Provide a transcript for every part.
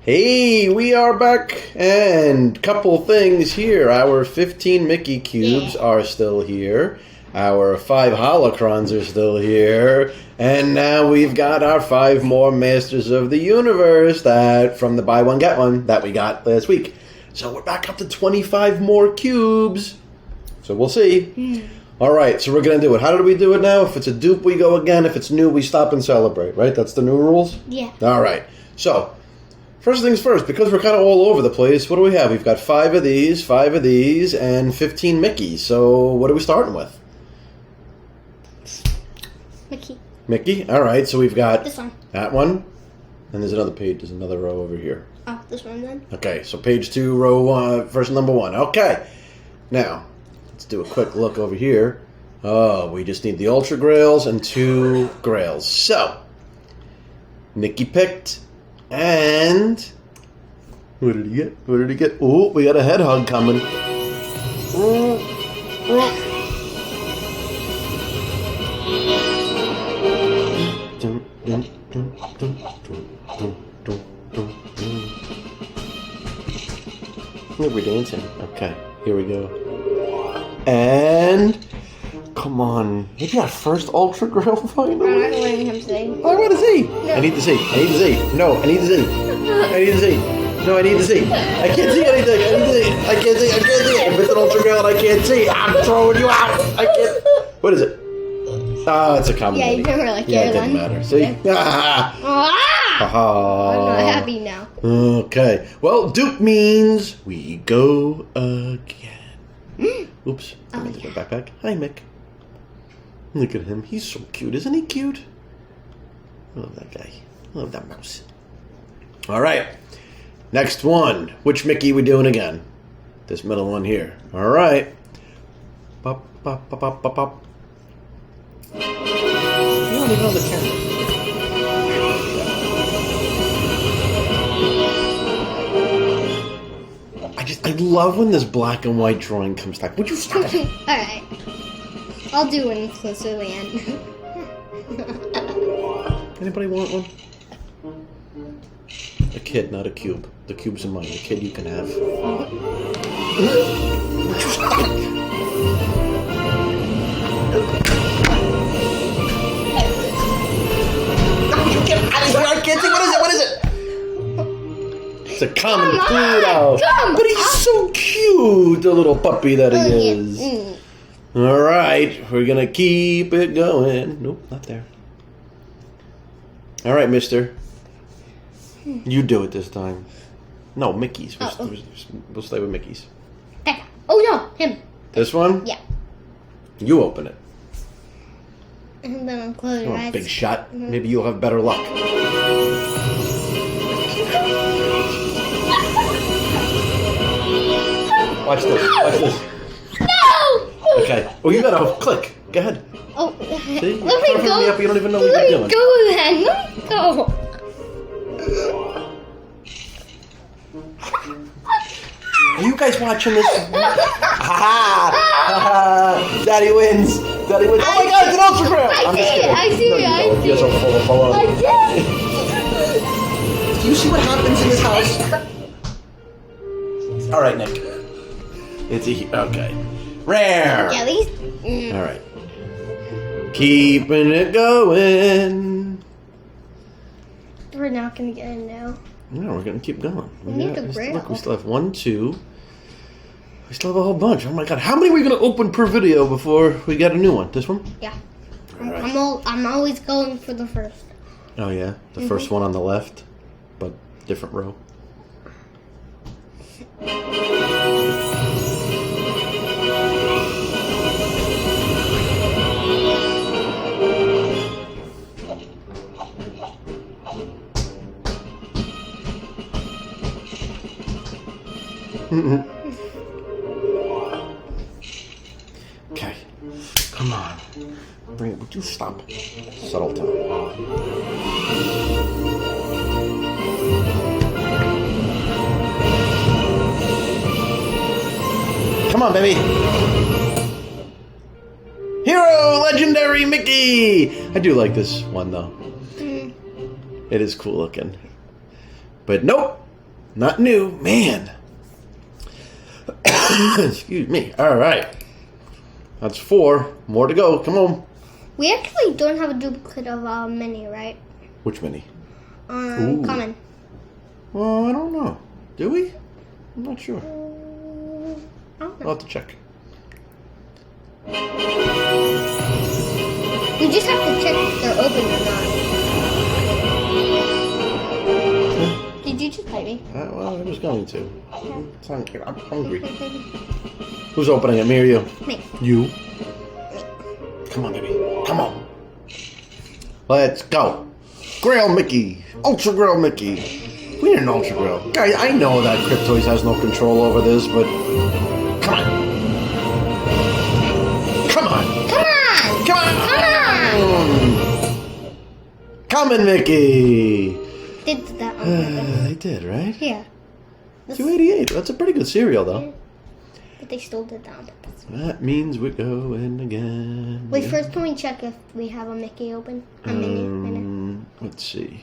Hey, we are back, and couple things here. Our 15 Mickey cubes are still here. Our 5 holocrons are still here. And now we've got our 5 more Masters of the Universe that from the buy one, get one that we got last week. So we're back up to 25 more cubes. So we'll see. Alright, so we're going to do it. How did we do it now? If it's a dupe, we go again. If it's new, we stop and celebrate, right? That's the new rules? Yeah. Alright, so first things first, because we're kind of all over the place, what do we have? We've got 5 of these, and 15 Mickeys. So what are we starting with? Mickey? Alright, so we've got this one. That one. And there's another page, there's another row over here. Oh, this one then? Okay, so page 2, row 1, first number 1. Okay. Now, let's do a quick look over here. Oh, we just need the Ultra Grails and 2 Grails. So, Mickey picked, and what did he get? What did he get? Oh, we got a head hug coming. Look, we're dancing. Okay, here we go. And come on, maybe our first Ultra Grail finally. I'm not letting him say. Oh, I want to see. No. I need to see. I need to see. No, I need to see. I need to see. No, I need to see. I can't see anything. I need to see. I can't see. I can't see. If it's an Ultra Grail and I can't see, I'm throwing you out. I can't. What is it? Ah, it's a common. Yeah, you never like Yeah, it it didn't matter. See? Ah! Ah! I'm not happy now. Okay. Well, dupe means we go again. Oops. I meant to go backpack. Hi, Mick. Look at him. He's so cute. Isn't he cute? I love that guy. I love that mouse. All right. Next one. Which Mickey we doing again? This middle one here. All right. Pop, pop, pop, pop, pop, pop. You don't even know the camera. I love when this black and white drawing comes back. Would you stop it? Alright. I'll do one close to the end. Anybody want one? A kid, not a cube. The cube's in mine. The kid you can have. Would you stop it? I can't see. What is it? What is it? It's a common Pluto. But he's so cute, the little puppy that he is. All right, we're going to keep it going. Nope, not there. All right, mister. You do it this time. No, Mickey's. We'll stay with Mickey's. Oh, no, him. This one? Yeah. You open it. And then I'll close your eyes. Big shot. Maybe you'll have better luck. Watch this. Watch this. No! Okay. Oh, you gotta click. Go ahead. Oh, see? let me go. Me up. You don't even know what Let you're me doing. go then. Let me go. Are you guys watching this? Ha ha! Daddy wins. Daddy wins. Oh my God! It's an Ultra Grail. I'm just kidding. I see it. I see it. You're so full of follow. I did. Do you see what happens in this house? All right, Nick. It's okay. Rare. Yeah, at least. All right. Keeping it going. We're not gonna get in now. No, we're gonna keep going. We need the Grail. Look, we still have 1, 2. We still have a whole bunch. Oh my God! How many are we gonna open per video before we get a new one? This one? Yeah. All right. I'm always going for the first. Oh yeah, the first one on the left, but different row. Okay, come on. Bring it. Would you stop? Subtle time. Come on, baby. Hero Legendary Mickey! I do like this one, though. It is cool looking. But nope, Not new, man. Excuse me. All right. That's 4. More to go. Come on. We actually don't have a duplicate of our mini, right? Which mini? Ooh. Common. Well, I don't know. Do we? I'm not sure. I don't know. I'll have to check. We just have to check if they're open or not. Did you just bite me? Well, I was going to. I'm hungry. Who's opening it, me or you? Me. You. Come on, baby. Come on. Let's go. Grail Mickey. Ultra Grail Mickey. We need an Ultra Grail. Guys, I know that Cryptoys has no control over this, but... Come on. Come on. Come on! Come on. Come on! Coming, Mickey. Did that one. They did, right? Yeah. 288. That's a pretty good cereal, though. But they still did that on purpose. That means we're going again. Wait, first can we check if we have a Mickey open? A mini? Let's see.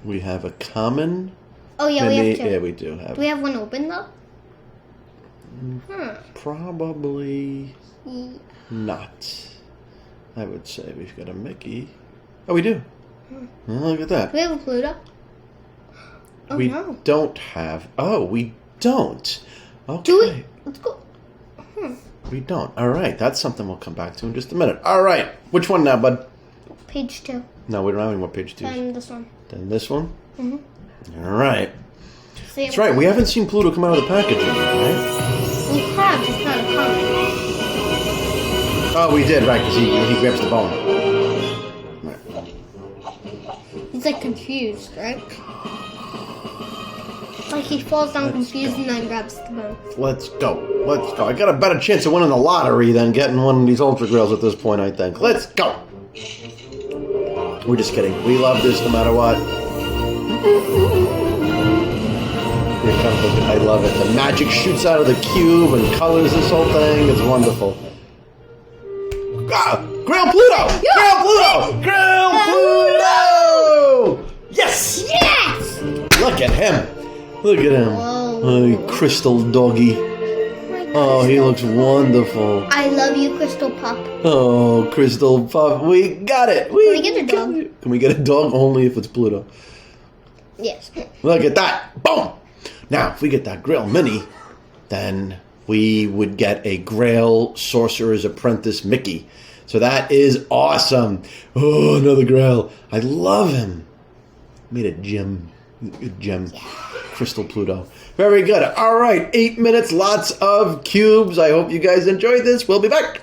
We have a common. Oh, yeah, mini. we have two. Yeah, we do have. Do we have one open, though? Probably not. I would say we've got a Mickey. Oh, we do. Oh, look at that. Do we have a Pluto? Oh, we no. don't have. Oh, we don't. Okay. Do we? Let's go. We don't. All right. That's something we'll come back to in just a minute. All right. Which one now, bud? Page 2. No, we don't have any more page 2s. And this one. Then this one? Mm-hmm. All right. So That's right. We haven't seen Pluto come out of the packaging yet, right? We have, just not a common. Oh, we did, right, because he grabs the bone. Right. He's like confused, right? Like he falls down confused and then grabs the bone. Let's go. Let's go. I got a better chance of winning the lottery than getting one of these Ultra Grails at this point, I think. Let's go. We're just kidding. We love this no matter what. Here comes the, I love it. The magic shoots out of the cube and colors this whole thing. It's wonderful. Ah! Grail Pluto! Grail Pluto! Grail Pluto! Yes! Yes! Look at him. Look at him. Whoa. Oh, crystal doggy. Oh, he looks wonderful. I love you, Crystal Pup. Oh, Crystal Pup. We got it. Can we get a dog? Can we get a dog? Only if it's Pluto. Yes. Look at that. Boom. Now, if we get that Grail Mini, then we would get a Grail Sorcerer's Apprentice Mickey. So that is awesome. Oh, another Grail. I love him. Made a gem. A gem. Yeah. Crystal Pluto. Very good. All right. 8 minutes. Lots of cubes. I hope you guys enjoyed this. We'll be back.